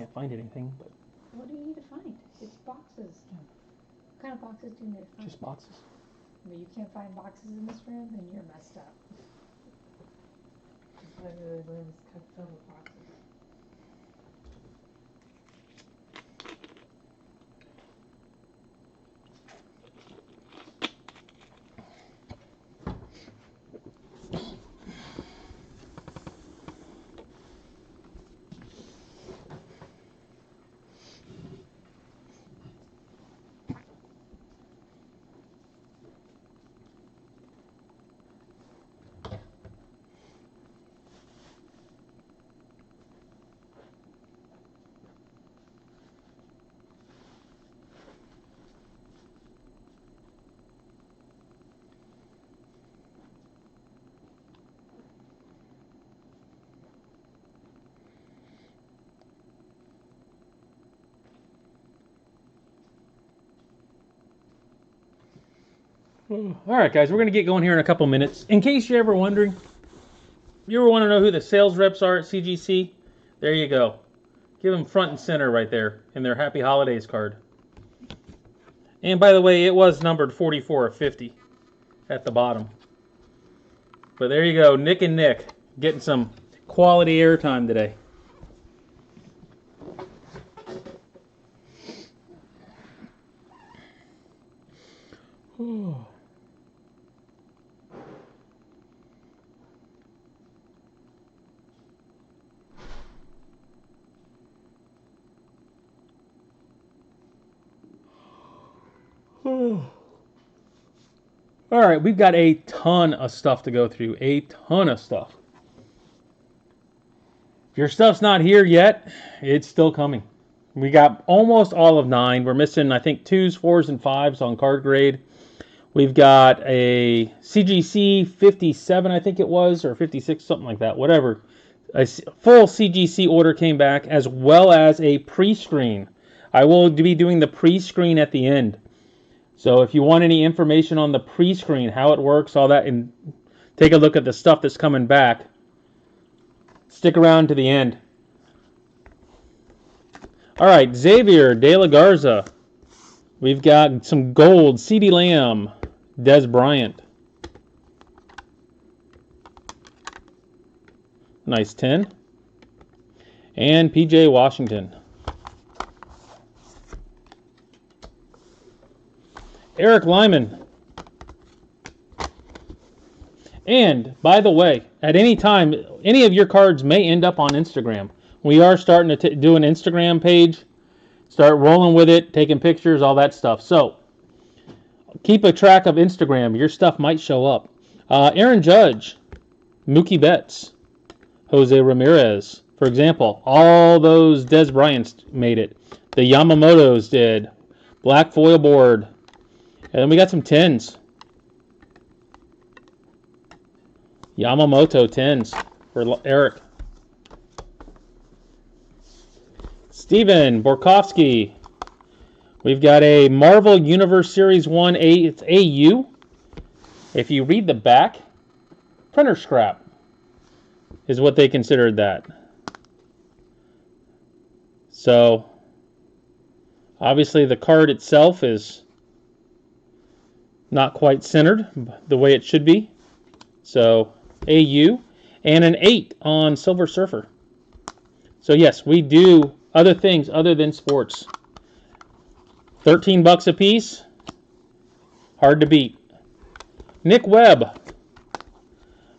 can't find anything, but... What do you need to find? It's boxes. What kind of boxes do you need to find? Just boxes. But you can't find boxes in this room, then you're messed up. Literally room is filled with boxes. All right, guys, we're going to get going here in a couple minutes. In case you're ever wondering, you ever want to know who the sales reps are at CGC? There you go. Give them front and center right there in their Happy Holidays card. And by the way, it was numbered 44 of 50 at the bottom. But there you go, Nick and Nick getting some quality airtime today. All right, we've got a ton of stuff to go through. A ton of stuff. If your stuff's not here yet, it's still coming. We got almost all of 9. We're missing, I think, 2s, 4s, and 5s on card grade. We've got a CGC 57, I think it was, or 56, something like that, whatever. A full CGC order came back, as well as a pre-screen. I will be doing the pre-screen at the end. So if you want any information on the pre-screen, how it works, all that, and take a look at the stuff that's coming back, stick around to the end. All right, Xavier De La Garza. We've got some gold, CeeDee Lamb, Des Bryant. Nice 10. And PJ Washington. Eric Lyman. And, by the way, at any time, any of your cards may end up on Instagram. We are starting to do an Instagram page. Start rolling with it, taking pictures, all that stuff. So, keep a track of Instagram. Your stuff might show up. Aaron Judge, Mookie Betts, Jose Ramirez. For example, all those Des Bryants made it. The Yamamotos did. Black foil board. And then we got some 10s. Yamamoto 10s for Eric. Steven Borkowski. We've got a Marvel Universe Series 1 it's AU. If you read the back, printer scrap is what they considered that. So, obviously the card itself is not quite centered the way it should be. So, AU. And an 8 on Silver Surfer. So yes, we do other things other than sports. $13 a piece. Hard to beat. Nick Webb.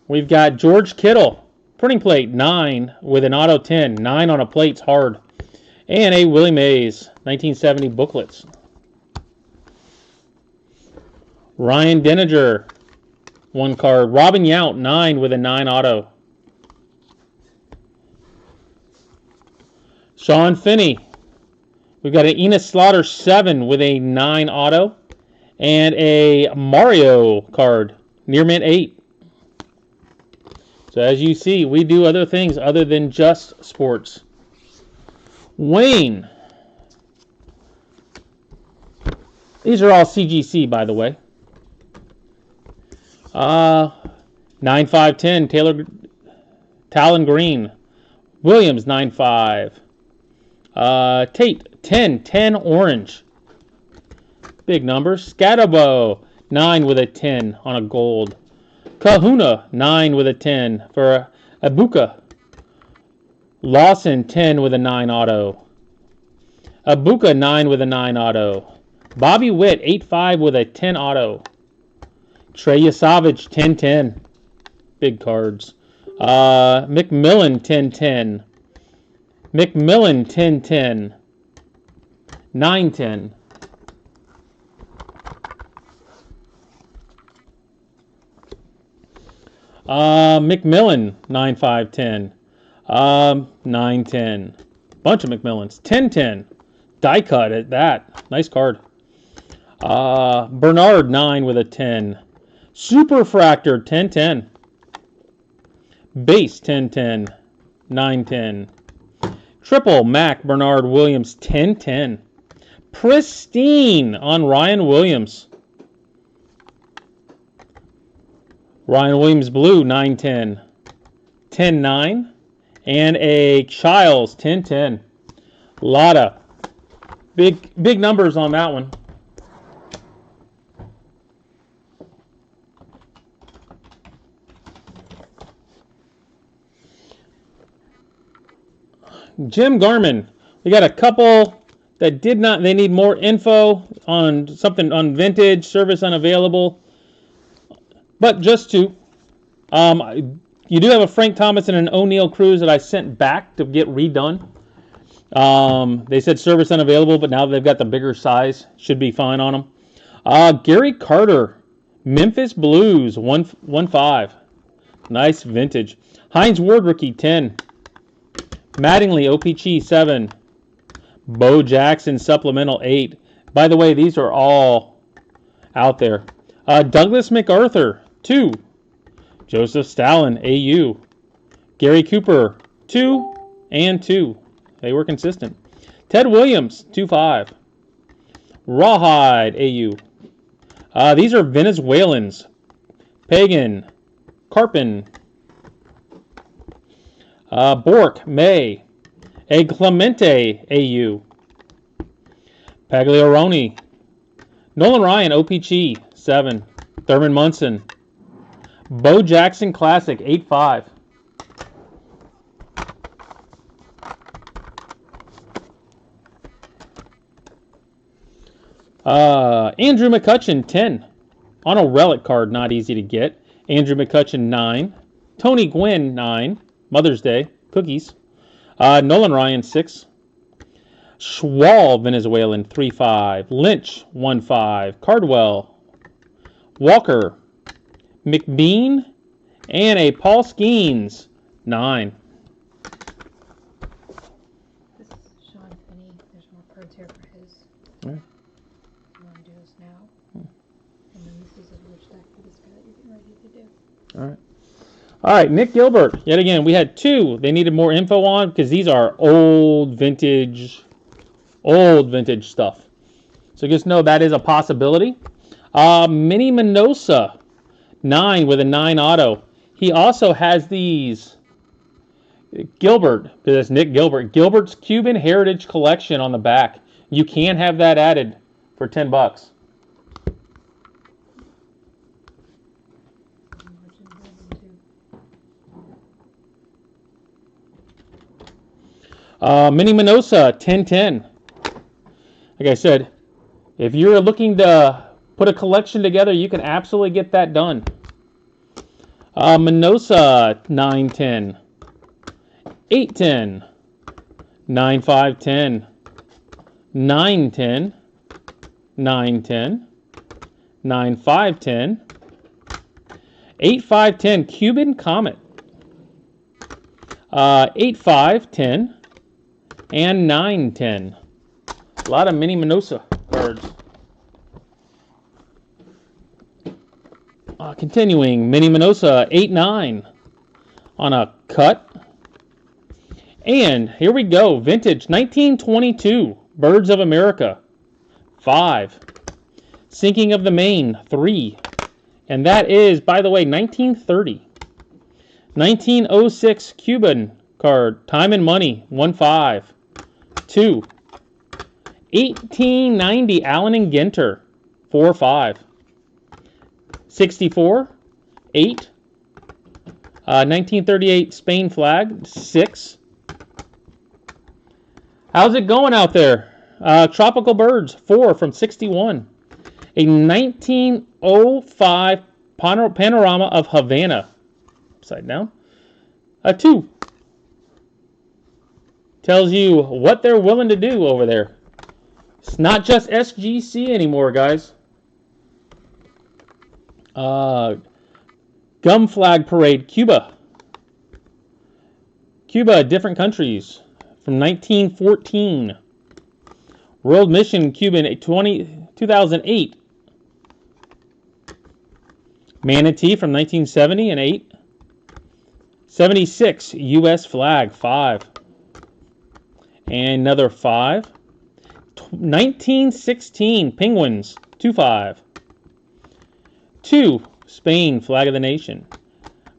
We've got George Kittle. Printing plate 9 with an auto 10. 9 on a plate's hard. And a Willie Mays 1970 booklets. Ryan Denninger. 1 card. Robin Yount 9 with a 9 auto. Sean Finney. We've got an Enos Slaughter 7 with a 9 auto. And a Mario card. Near mint 8. So as you see, we do other things other than just sports. Wayne. These are all CGC, by the way. 9-5-10, Talon Green. Williams 9-5. Tate, 10, 10 orange. Big numbers. Scatterbo, 9 with a 10 on a gold. Kahuna, 9 with a 10 for Abuka. Lawson, 10 with a 9 auto. Abuka, 9 with a 9 auto. Bobby Witt, 8-5 with a 10 auto. Trey Yasavage, 10-10. Big cards. McMillan, 10-10. McMillan, 10-10. 9-10. McMillan, 9-5-10. 9-10. Bunch of McMillans. 10-10. Die cut at that. Nice card. Bernard, 9 with a 10. Superfractor, 10-10. Base, 10-10. 9-10. Triple Mac Bernard Williams, 10-10. Pristine on Ryan Williams. Ryan Williams Blue, 9-10. 10-9. And a Childs, 10-10. Lot of big numbers on that one. Jim Garmin. We got a couple that did not, they need more info on something on vintage, service unavailable. But just two. You do have a Frank Thomas and an O'Neill Cruz that I sent back to get redone. They said service unavailable, but now they've got the bigger size. Should be fine on them. Gary Carter, Memphis Blues, 1-5. Nice vintage. Hines Ward rookie, 10. Mattingly, OPG, 7. Bo Jackson, supplemental, 8. By the way, these are all out there. Douglas MacArthur, 2. Joseph Stalin, AU. Gary Cooper, 2 and 2. They were consistent. Ted Williams, 2-5. Rawhide, AU. These are Venezuelans. Pagan, Carpin. Bork, May. A Clemente, AU. Pagliaroni. Nolan Ryan, OPG, 7. Thurman Munson. Bo Jackson Classic, 8-5. Andrew McCutcheon, 10. On a relic card, not easy to get. Andrew McCutcheon, 9. Tony Gwynn, 9. Mother's Day, cookies. Nolan Ryan, 6. Schwal, Venezuelan, 3-5. Lynch, 1-5. Cardwell. Walker. McBean. And a Paul Skeens, 9. This is Sean Finney. There's more cards here for his. Right. You want to do this now? And then this is a rich deck for this guy that you're getting ready to do. All right. All right, Nick Gilbert. Yet again, we had 2 they needed more info on because these are old vintage stuff. So just know that is a possibility. Minnie Minosa, 9 with a 9 auto. He also has these Gilbert, because it's Nick Gilbert. Gilbert's Cuban Heritage Collection on the back. You can have that added for $10. Minnie Minosa, 10-10. Like I said, if you're looking to put a collection together, you can absolutely get that done. Minosa, 9-10. 8-10. 9-5-10. 9-10. 9-10. 9-5-10. 8-5-10. Cuban Comet. 8-5-10. And 9-10. A lot of Minnie Minosa cards. Continuing, Minnie Minosa, 8-9 on a cut. And here we go, vintage 1922, Birds of America, 5. Sinking of the Maine, 3. And that is, by the way, 1930. 1906 Cuban card, Time and Money, 1-5. 2. 1890 Allen and Ginter, 4-5. 64, 8. 1938 Spain flag, 6. How's it going out there? Tropical Birds, 4 from 61. A 1905 panorama of Havana, upside down, a 2. Tells you what they're willing to do over there. It's not just SGC anymore, guys. Gum Flag Parade, Cuba. Cuba, different countries. From 1914. World Mission Cuban 2008. Manatee from 1970 and 8. 76 U.S. flag, 5. And another 5. 1916 Penguins, 2-5. 2 Spain flag of the nation.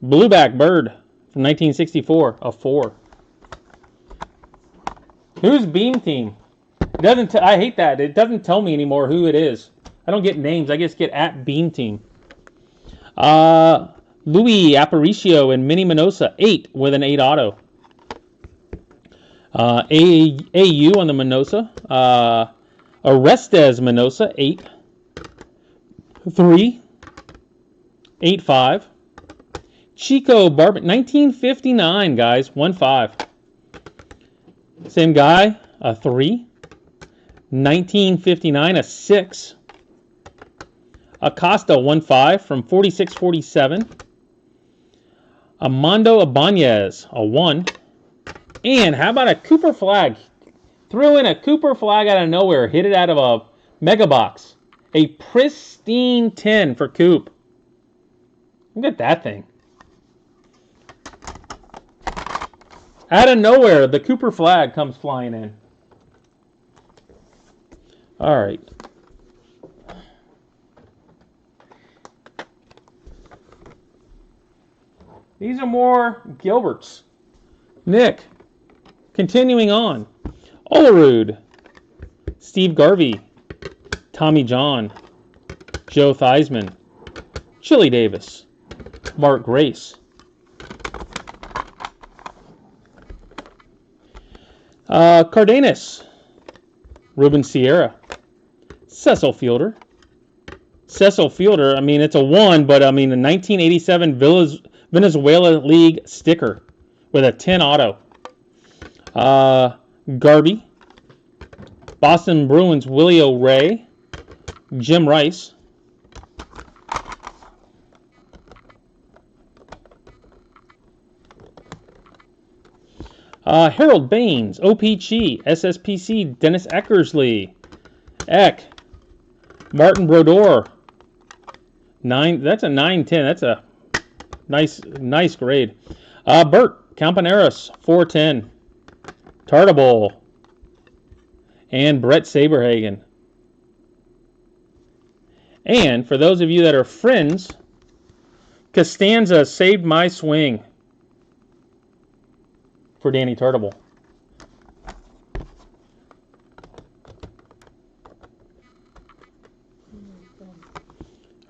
Blueback bird from 1964, a 4. Who's Beam Team? It doesn't. I hate that. It doesn't tell me anymore who it is. I don't get names. I just get at Beam Team. Louis Aparicio and Minnie Minosa, 8 with an 8 auto. AU on the Minosa. Orestes Minosa, 8. 3. 8-5. Chico Barber, 1959, guys, 1-5. Same guy, a 3. 1959, a 6. Acosta, 1-5 from 46-47. Armando Ibanez, a 1. And how about a Cooper flag? Threw in a Cooper flag out of nowhere. Hit it out of a mega box. A pristine 10 for Coop. Look at that thing. Out of nowhere, the Cooper flag comes flying in. All right. These are more Gilberts. Nick. Continuing on. Olerud. Steve Garvey. Tommy John. Joe Theismann. Chili Davis. Mark Grace. Cardenas. Ruben Sierra. Cecil Fielder. Cecil Fielder, I mean, it's a 1, but I mean, the 1987 Venezuela League sticker with a 10 auto. Garby. Boston Bruins Willie O'Ray. Jim Rice. Harold Baines, OPC, SSPC, Dennis Eckersley, Eck, Martin Brodeur, 9. That's a 9-10. That's a nice grade. Bert Campaneris, 410, Tartable, and Brett Saberhagen. And for those of you that are friends, Costanza saved my swing. For Danny Tartable.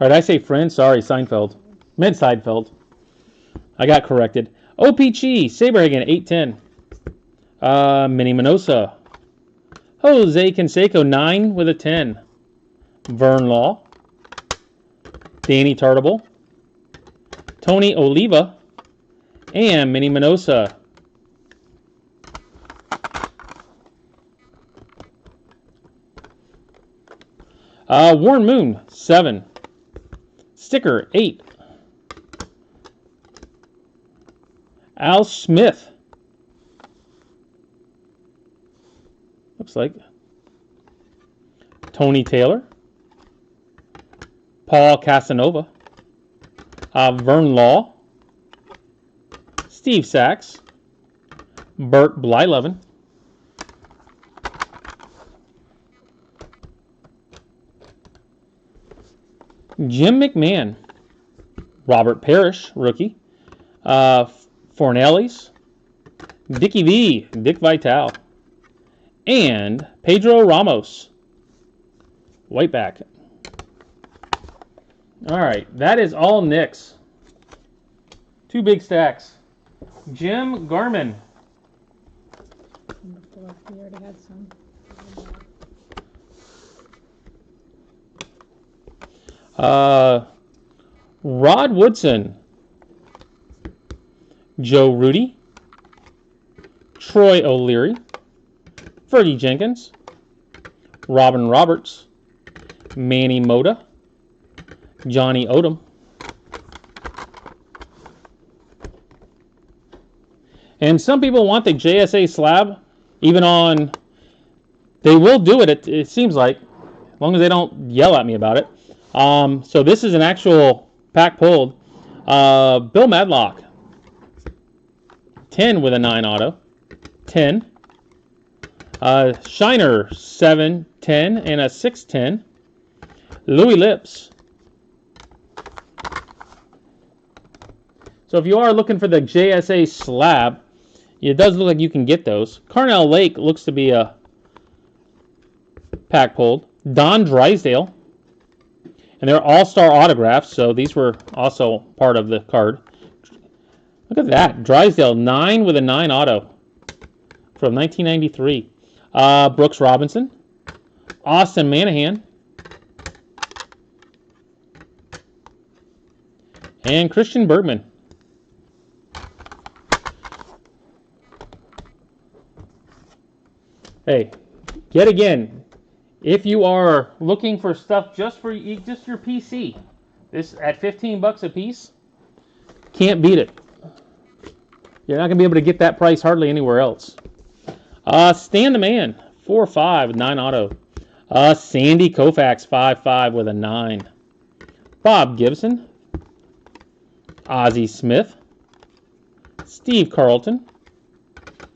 All right, I say friend. Sorry, Seinfeld. Meant Seinfeld. I got corrected. OPG, Saberhagen, 810. Minnie Minosa. Jose Canseco, 9 with a 10. Vern Law. Danny Tartable. Tony Oliva. And Minnie Minosa. Warren Moon, 7. Sticker, 8. Al Smith. Looks like. Tony Taylor. Paul Casanova. Vern Law. Steve Sachs. Bert Blyleven. Jim McMahon, Robert Parrish, rookie, Fornellis, Dickie V, Dick Vitale, and Pedro Ramos. White back. All right, that is all Nick's. 2 big stacks. Jim Garmin. Before, we already had some. Rod Woodson. Joe Rudy. Troy O'Leary. Fergie Jenkins. Robin Roberts. Manny Mota. Johnny Odom. And some people want the JSA slab, even on, they will do it, it seems like, as long as they don't yell at me about it. So this is an actual pack pulled. Bill Madlock. 10 with a 9 auto. 10. Shiner, 7, 10, and a 6-10. Louis Lips. So if you are looking for the JSA slab, it does look like you can get those. Carnell Lake looks to be a pack pulled. Don Drysdale. And they're all-star autographs, so these were also part of the card. Look at that. Drysdale, 9 with a 9 auto from 1993. Brooks Robinson. Austin Manahan. And Christian Bergman. Hey, yet again, if you are looking for stuff just for your PC, this at $15 a piece, can't beat it. You're not gonna be able to get that price hardly anywhere else. Stan the Man, 4-5 with 9 auto. Sandy Koufax, 5-5 with a 9. Bob Gibson. Ozzie Smith. Steve Carlton.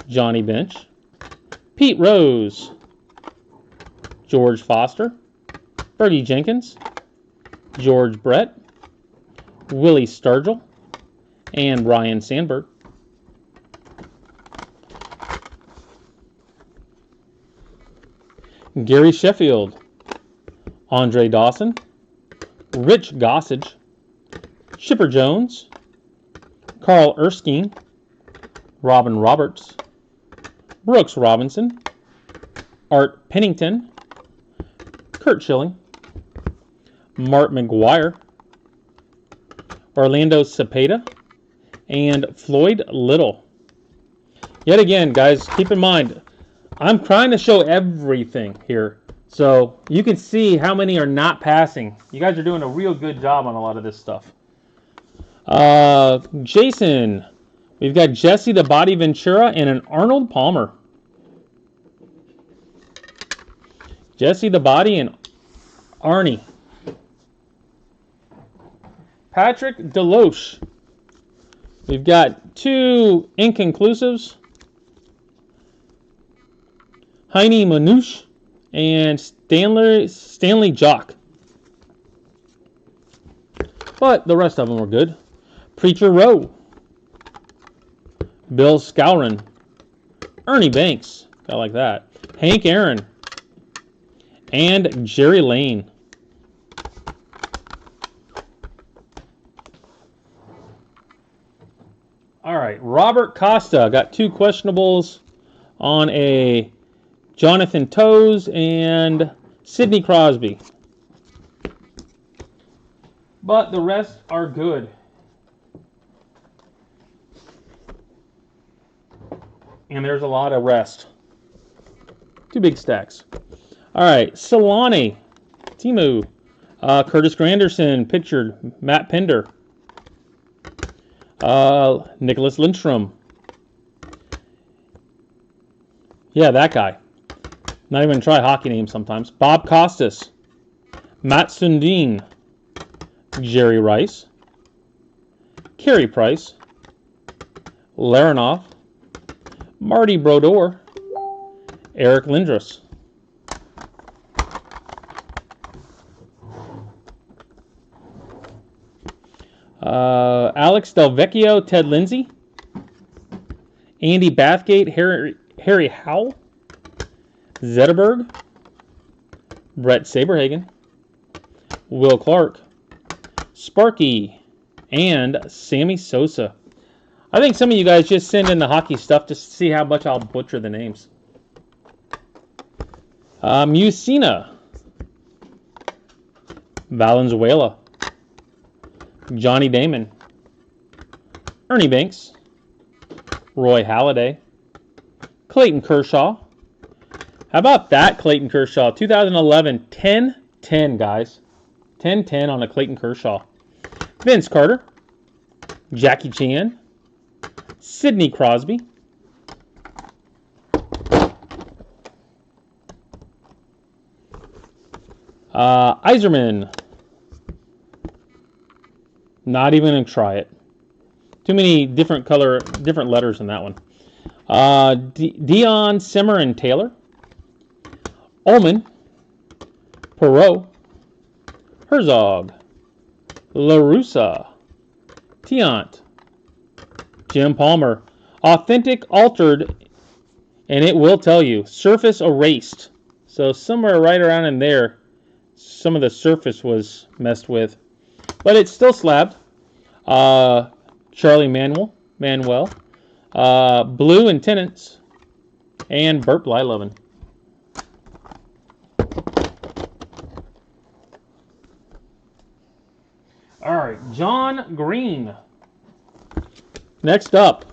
Johnny Bench. Pete Rose. George Foster. Fergie Jenkins. George Brett. Willie Sturgill. And Ryan Sandberg. Gary Sheffield. Andre Dawson. Rich Gossage. Chipper Jones. Carl Erskine. Robin Roberts. Brooks Robinson. Art Pennington. Kurt Schilling. Mark McGuire. Orlando Cepeda. And Floyd Little. Yet again, guys, keep in mind, I'm trying to show everything here. So you can see how many are not passing. You guys are doing a real good job on a lot of this stuff. Jason. We've got Jesse the Body Ventura and an Arnold Palmer. Jesse the Body and Arnie. Patrick Deloche. We've got 2 inconclusives. Heine Manouche and Stanley Jock. But the rest of them were good. Preacher Rowe. Bill Skowron. Ernie Banks. Got like that. Hank Aaron. And Jerry Lane. All right. Robert Costa. Got 2 questionables on a Jonathan Toews and Sidney Crosby. But the rest are good. And there's a lot of rest. 2 big stacks. All right, Solani, Timu, Curtis Granderson, pictured, Matt Pender, Nicholas Lindstrom. Yeah, that guy. Not even try hockey names sometimes. Bob Costas, Matt Sundin, Jerry Rice, Carey Price, Larinoff, Marty Brodeur, Eric Lindros. Alex Del Vecchio, Ted Lindsay, Andy Bathgate, Harry Howell, Zetterberg, Brett Saberhagen, Will Clark, Sparky, and Sammy Sosa. I think some of you guys just send in the hockey stuff just to see how much I'll butcher the names. Musina, Valenzuela, Johnny Damon, Ernie Banks, Roy Halladay, Clayton Kershaw. How about that, Clayton Kershaw? 2011, 10-10, guys. 10-10 on a Clayton Kershaw. Vince Carter, Jackie Chan, Sidney Crosby, Iserman. Not even gonna try it. Too many different letters in that one. Dion Simmer and Taylor, Ullman, Perot, Herzog, LaRussa, Tiant, Jim Palmer. Authentic altered, and it will tell you. Surface erased. So somewhere right around in there, some of the surface was messed with. But it's still slabbed. Charlie Manuel, Blue and Tenants, and Burt Blyleven. All right, John Green. Next up,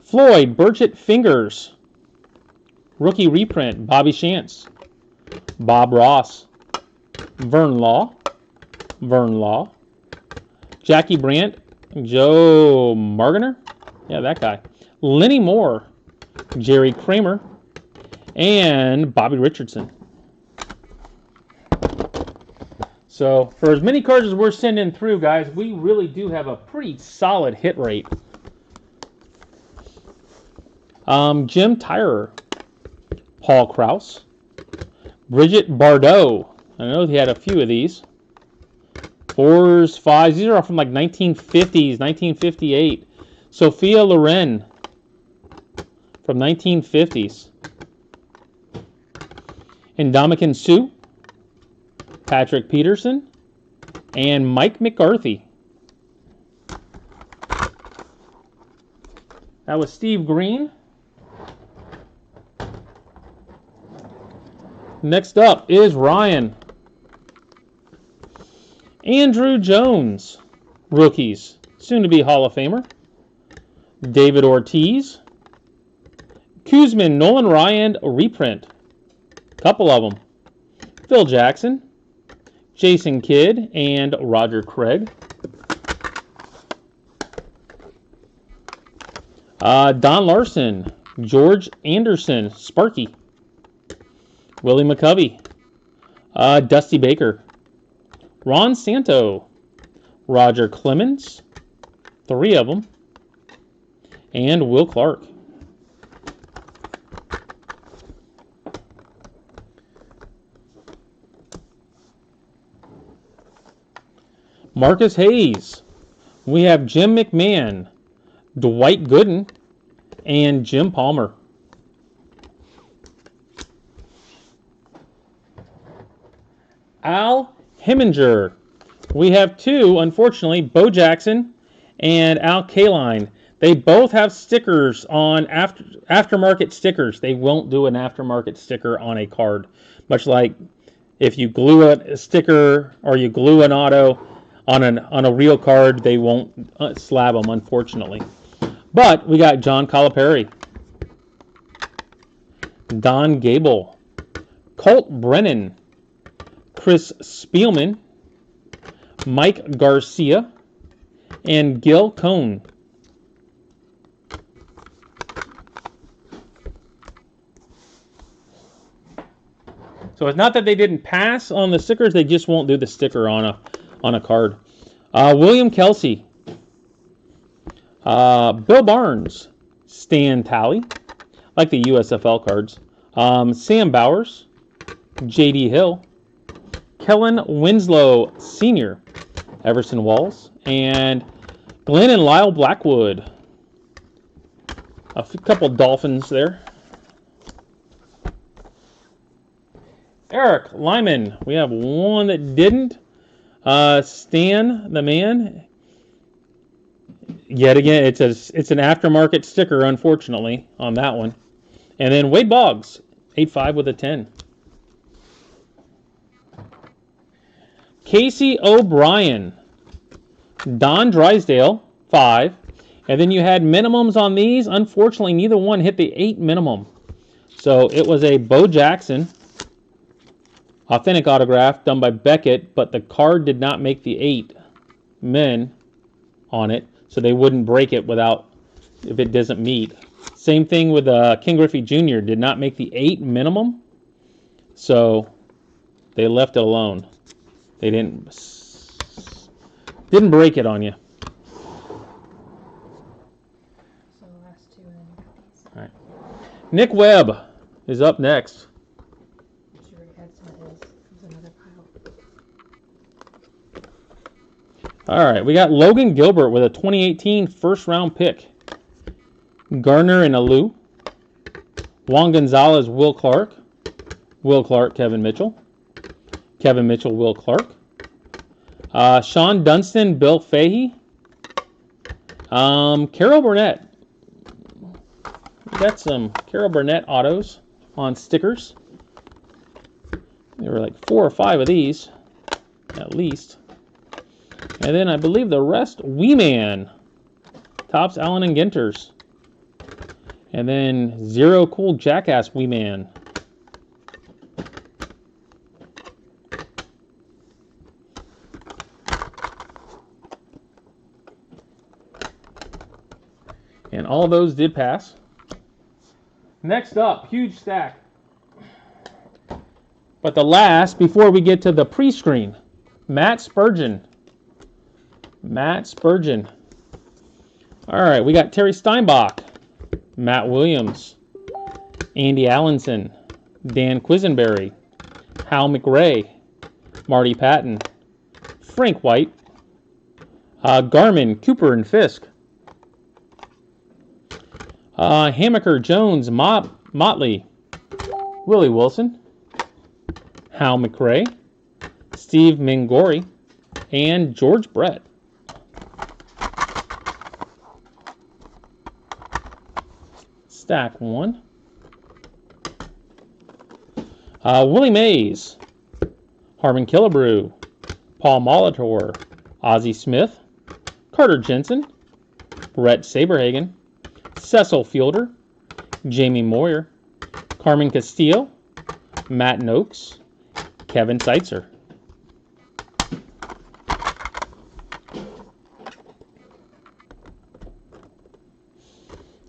Floyd Burchett Fingers. Rookie reprint, Bobby Shantz, Bob Ross, Vern Law, Jackie Brandt, Joe Marginer, yeah, that guy, Lenny Moore, Jerry Kramer, and Bobby Richardson. So for as many cards as we're sending through, guys, we really do have a pretty solid hit rate. Jim Tyrer, Paul Krause, Bridget Bardot. I know he had a few of these. 4s, 5s. These are all from like 1950s, 1958. Sophia Loren from 1950s. Ndamukong Suh, Patrick Peterson, and Mike McCarthy. That was Steve Green. Next up is Ryan. Andrew Jones, rookies, soon to be Hall of Famer. David Ortiz, Kuzman, Nolan Ryan reprint, couple of them. Phil Jackson, Jason Kidd, and Roger Craig. Don Larson, George Anderson, Sparky, Willie McCovey, Dusty Baker, Ron Santo, Roger Clemens, 3 of them, and Will Clark. Marcus Hayes. We have Jim McMahon, Dwight Gooden, and Jim Palmer. Al Heminger. We have 2, unfortunately, Bo Jackson and Al Kaline. They both have stickers on aftermarket stickers. They won't do an aftermarket sticker on a card. Much like if you glue a sticker or you glue an auto on a real card, they won't slab them, unfortunately. But we got John Calipari, Don Gable, Colt Brennan, Chris Spielman, Mike Garcia, and Gil Cohn. So it's not that they didn't pass on the stickers, they just won't do the sticker on a card. William Kelsey, Bill Barnes, Stan Talley, like the USFL cards, Sam Bowers, J.D. Hill, Kellen Winslow Sr., Everson Walls, and Glenn and Lyle Blackwood. A couple Dolphins there. Eric Lyman. We have one that didn't. Stan the Man. Yet again, it's an aftermarket sticker, unfortunately, on that one. And then Wade Boggs, 8-5 with a 10. Casey O'Brien. Don Drysdale, 5. And then you had minimums on these. Unfortunately, neither one hit the 8 minimum. So it was a Bo Jackson authentic autograph done by Beckett, but the card did not make the 8 men on it, so they wouldn't break it if it doesn't meet. Same thing with King Griffey Jr. did not make the 8 minimum, so they left it alone. They didn't break it on you. So the last 2 and then you got these. All right. Nick Webb is up next. She already had some of his. There's another pile. All right, we got Logan Gilbert with a 2018 first-round pick. Garner and Alou. Juan Gonzalez, Will Clark. Will Clark, Kevin Mitchell. Kevin Mitchell, Will Clark. Sean Dunston, Bill Fahey. Carol Burnett. We got some Carol Burnett autos on stickers. There were like 4 or 5 of these, at least. And then I believe the rest, Wee Man. Topps, Allen, and Ginters. And then Zero Cool Jackass Wee Man. And all those did pass. Next up, huge stack. But the last, before we get to the pre-screen, Matt Spurgeon. Matt Spurgeon. All right, we got Terry Steinbach, Matt Williams, Andy Allenson, Dan Quisenberry, Hal McRae, Marty Patton, Frank White, Garmin, Cooper, and Fisk. Hammaker, Jones, Motley, Willie Wilson, Hal McRae, Steve Mingori, and George Brett. Stack 1. Willie Mays, Harmon Killebrew, Paul Molitor, Ozzie Smith, Carter Jensen, Brett Saberhagen, Cecil Fielder, Jamie Moyer, Carmen Castillo, Matt Noakes, Kevin Seitzer.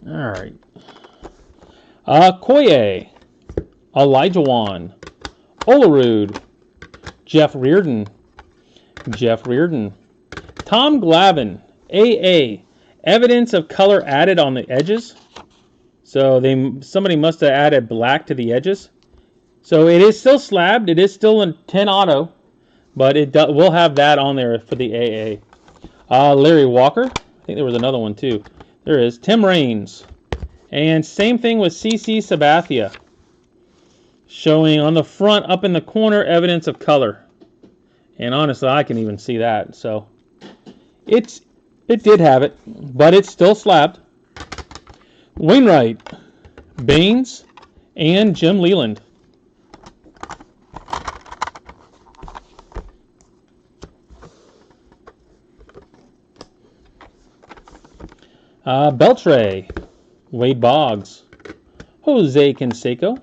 All right. Koye, Elijah Wan, Olerud, Jeff Reardon, Tom Glavine, AA, evidence of color added on the edges. So somebody must have added black to the edges. So it is still slabbed. It is still in 10 auto, but we'll have that on there for the AA. Larry Walker. I think there was another one too. There is Tim Raines. And same thing with CC Sabathia. Showing on the front, up in the corner, evidence of color. And honestly, I can even see that. So it did have it, but it's still slabbed. Wainwright, Baines, and Jim Leland. Beltre, Wade Boggs, Jose Canseco,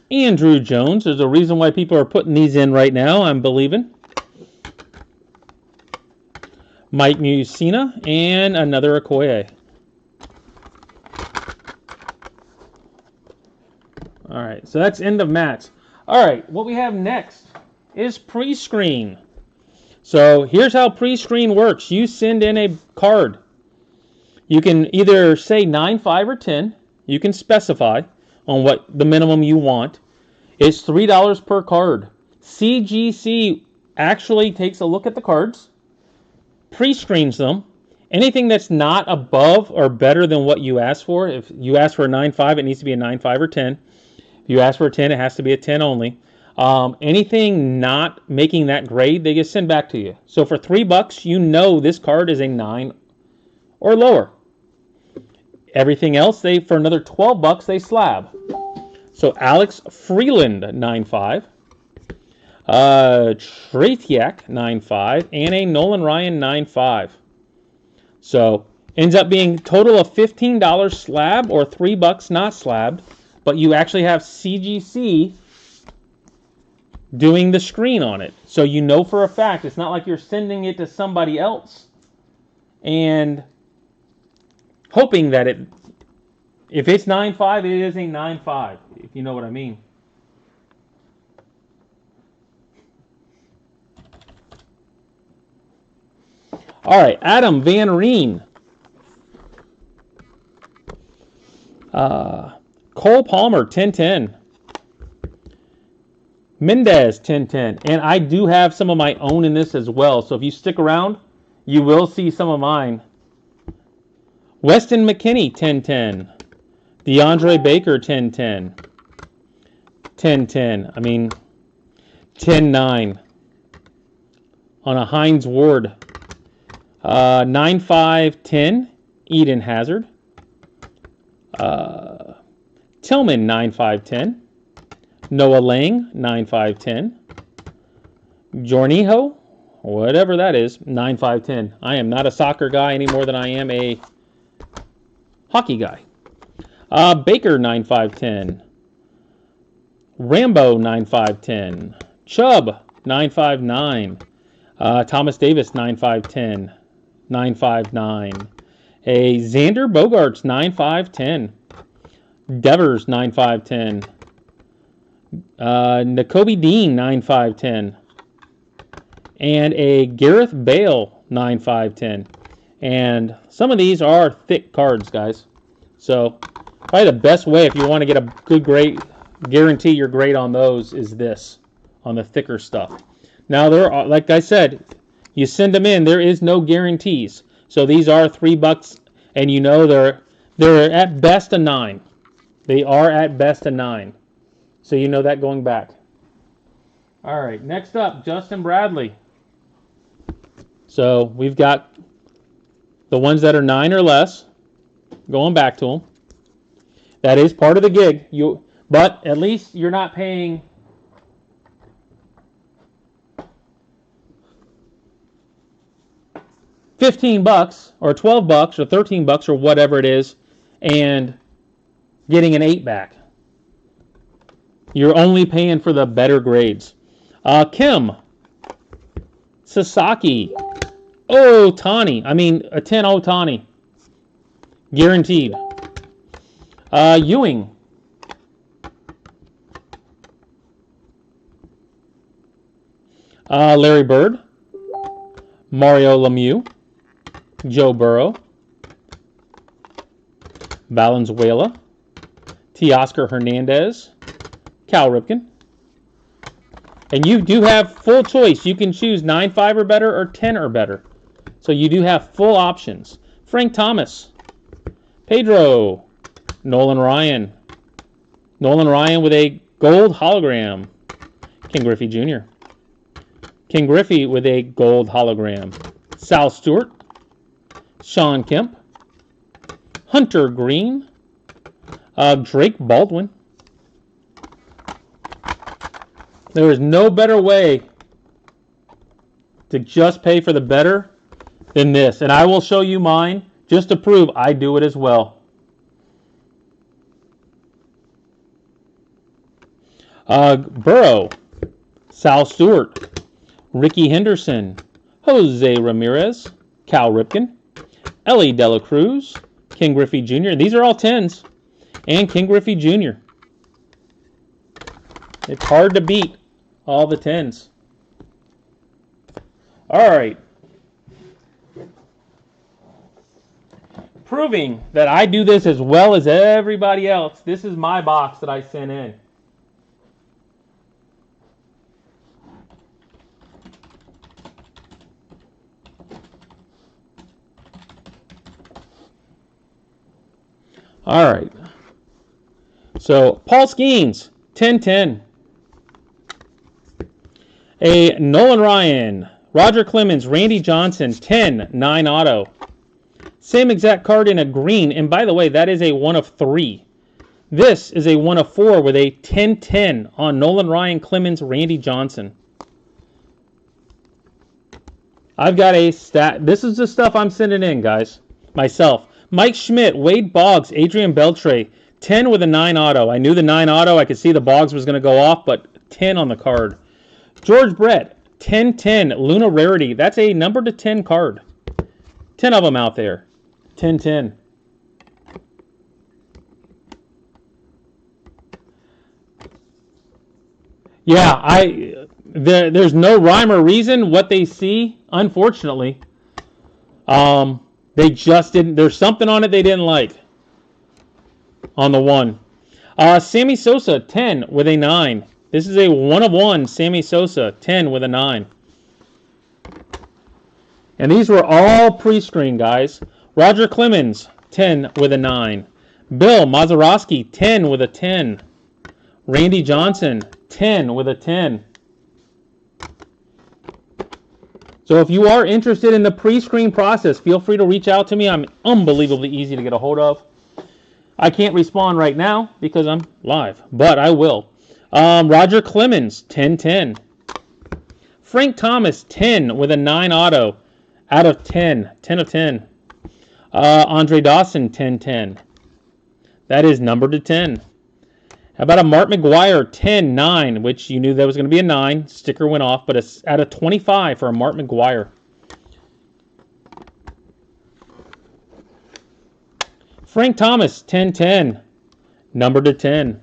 Andrew Jones. There's a reason why people are putting these in right now, I'm believing. Mike Musina, and another Okoye. All right, so that's end of Matt's. All right, what we have next is pre-screen. So here's how pre-screen works. You send in a card. You can either say 9, 5, or 10. You can specify on what the minimum you want. It's $3 per card. CGC actually takes a look at the cards, pre-screens them, Anything that's not above or better than what you asked for, if you ask for a 9.5, it needs to be a 9.5 or 10. If you ask for a 10, it has to be a 10 only. Anything not making that grade, they just send back to you. So for $3, you know this card is a 9 or lower. Everything else, for another $12, they slab. So Alex Freeland, 9.5. Tretiak, 9.5. And a Nolan Ryan, 9.5. So ends up being total of $15 slab or $3 not slabbed, but you actually have CGC doing the screen on it. So you know for a fact it's not like you're sending it to somebody else and hoping that if it's 9.5, it is a 9.5, if you know what I mean. All right, Adam Van Reen. Cole Palmer, 10-10. Mendez, 10-10. And I do have some of my own in this as well. So if you stick around, you will see some of mine. Weston McKinney, 10-10. DeAndre Baker, 10-10. 10-10. I mean, 10-9. On a Hines Ward. 9.5-10. Eden Hazard. Tillman, 9.5-10. Noah Lang, 9.5-10. Jorniho, whatever that is, 9.5-10. I am not a soccer guy any more than I am a hockey guy. Baker, 9.5-10. Rambo, 9.5-10. Chubb, 9.5-9. Thomas Davis, 9.5-10. 9.5-9. A Xander Bogaerts, 9.5-10. Devers, 9.5-10. Nakobe Dean, 9.5-10. And a Gareth Bale, 9.5-10. And some of these are thick cards, guys. So probably the best way if you want to get a good grade, guarantee your grade on those is this, on the thicker stuff. Now, there are, like I said, you send them in, there is no guarantees. So these are $3, and you know they're at best a 9. They are at best a 9. So you know that going back. All right, next up, Justin Bradley. So we've got the ones that are 9 or less, going back to them. That is part of the gig. But at least you're not paying $15 or $12 or $13 or whatever it is, and getting an 8 back. You're only paying for the better grades. Kim, Sasaki, Otani. I mean, a 10 Otani. Guaranteed. Ewing. Larry Bird. Mario Lemieux. Joe Burrow. Valenzuela. Teoscar Hernandez. Cal Ripken. And you do have full choice. You can choose 9.5 or better or 10 or better. So you do have full options. Frank Thomas. Pedro. Nolan Ryan. Nolan Ryan with a gold hologram. King Griffey Jr. King Griffey with a gold hologram. Sal Stewart. Sean Kemp. Hunter Green. Drake Baldwin. There is no better way to just pay for the better than this. And I will show you mine just to prove I do it as well. Burrow, Sal Stewart, Ricky Henderson, Jose Ramirez, Cal Ripken, Ellie De La Cruz, King Griffey Jr. These are all 10s. And King Griffey Jr. It's hard to beat all the 10s. All right. Proving that I do this as well as everybody else, this is my box that I sent in. All right. So, Paul Skeens, 10-10. A Nolan Ryan, Roger Clemens, Randy Johnson, 10-9 auto. Same exact card in a green. And by the way, that is a 1 of 3. This is a 1 of 4 with a 10-10 on Nolan Ryan, Clemens, Randy Johnson. I've got a stat. This is the stuff I'm sending in, guys. Myself. Mike Schmidt, Wade Boggs, Adrian Beltre, 10 with a 9 auto. I knew the 9 auto. I could see the Boggs was going to go off, but 10 on the card. George Brett, 10-10, Luna Rarity. That's a number to 10 card. 10 of them out there. 10-10. Yeah, there's no rhyme or reason what they see, unfortunately. They just didn't. There's something on it they didn't like. On the 1. Sammy Sosa, 10 with a 9. This is a 1 of 1. Sammy Sosa, 10 with a 9. And these were all pre-screen, guys. Roger Clemens, 10 with a 9. Bill Mazeroski, 10 with a 10. Randy Johnson, 10 with a 10. So if you are interested in the pre-screen process, feel free to reach out to me. I'm unbelievably easy to get a hold of. I can't respond right now because I'm live, but I will. Roger Clemens, 10-10. Frank Thomas, 10 with a 9 auto out of 10. 10 of 10. Andre Dawson, 10-10. That is numbered to 10. How about a Mark McGwire, 10-9, which you knew that was going to be a 9. Sticker went off, but it's out of 25 for a Mark McGwire. Frank Thomas, 10-10, numbered to 10.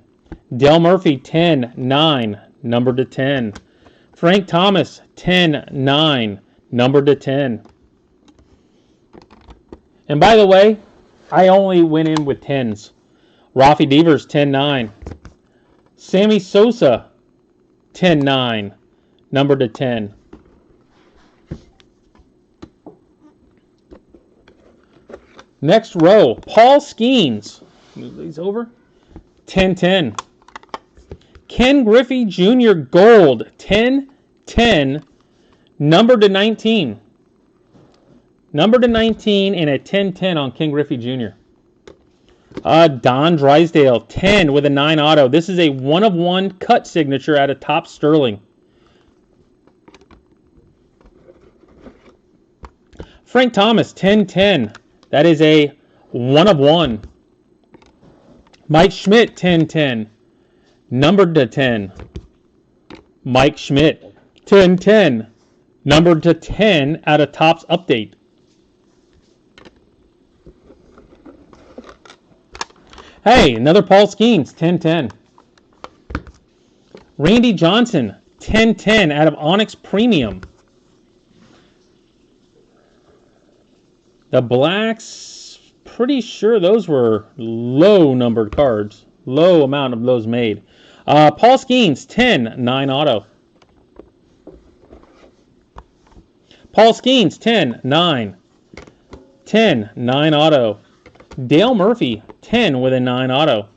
Dale Murphy, 10-9, numbered to 10. Frank Thomas, 10-9, numbered to 10. And by the way, I only went in with 10s. Rafi Devers, 10-9. Sammy Sosa, 10-9, numbered to 10. Next row, Paul Skeens. Move these over. 10-10. Ken Griffey Jr. Gold. 10-10. Numbered to 19. Numbered to 19 and a 10-10 on Ken Griffey Jr. Don Drysdale. 10 with a 9 auto. This is a 1 of 1 cut signature out of Top Sterling. Frank Thomas. 10-10. That is a 1 of 1. Mike Schmidt, 10-10. Numbered to 10. Mike Schmidt, 10-10. Numbered to 10 out of Topps Update. Hey, another Paul Skeens, 10-10. Randy Johnson, 10-10 out of Onyx Premium. The blacks, pretty sure those were low numbered cards. Low amount of those made. Paul Skeens, 10-9 auto. Paul Skeens, 10-9. 10-9 auto. Dale Murphy, 10 with a 9 auto.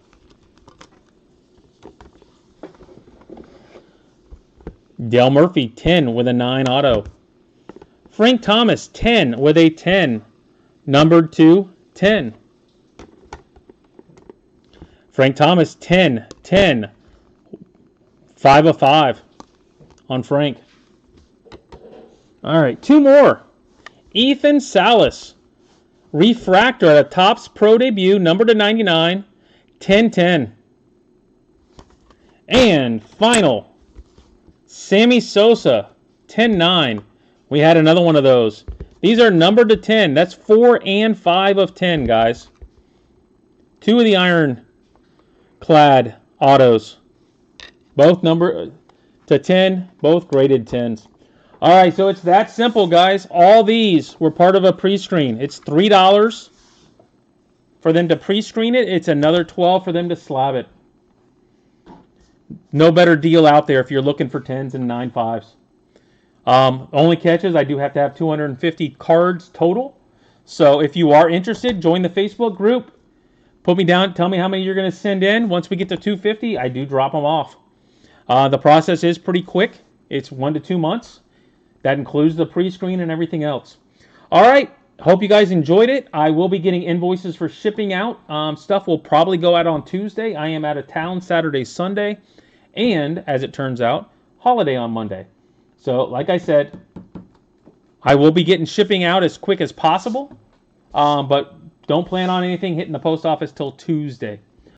Dale Murphy, 10 with a 9 auto. Frank Thomas, 10 with a 10. Numbered to 10. Frank Thomas, 10-10. 5 of 5 on Frank. All right, 2 more. Ethan Salas. Refractor at a Topps Pro debut, number to 99, 10-10. And final, Sammy Sosa, 10-9. We had another one of those. These are numbered to 10. That's 4 and 5 of 10, guys. 2 of the iron-clad autos. Both numbered to 10, both graded 10s. All right, so it's that simple, guys. All these were part of a pre-screen. It's $3 for them to pre-screen it. It's another $12 for them to slab it. No better deal out there if you're looking for 10s and 9.5s. Only catches, I do have to have 250 cards total. So if you are interested, join the Facebook group. Put me down. Tell me how many you're going to send in. Once we get to 250, I do drop them off. The process is pretty quick. It's 1 to 2 months. That includes the pre-screen and everything else. All right. Hope you guys enjoyed it. I will be getting invoices for shipping out. Stuff will probably go out on Tuesday. I am out of town Saturday, Sunday, and as it turns out, holiday on Monday. So, like I said, I will be getting shipping out as quick as possible, but don't plan on anything hitting the post office till Tuesday.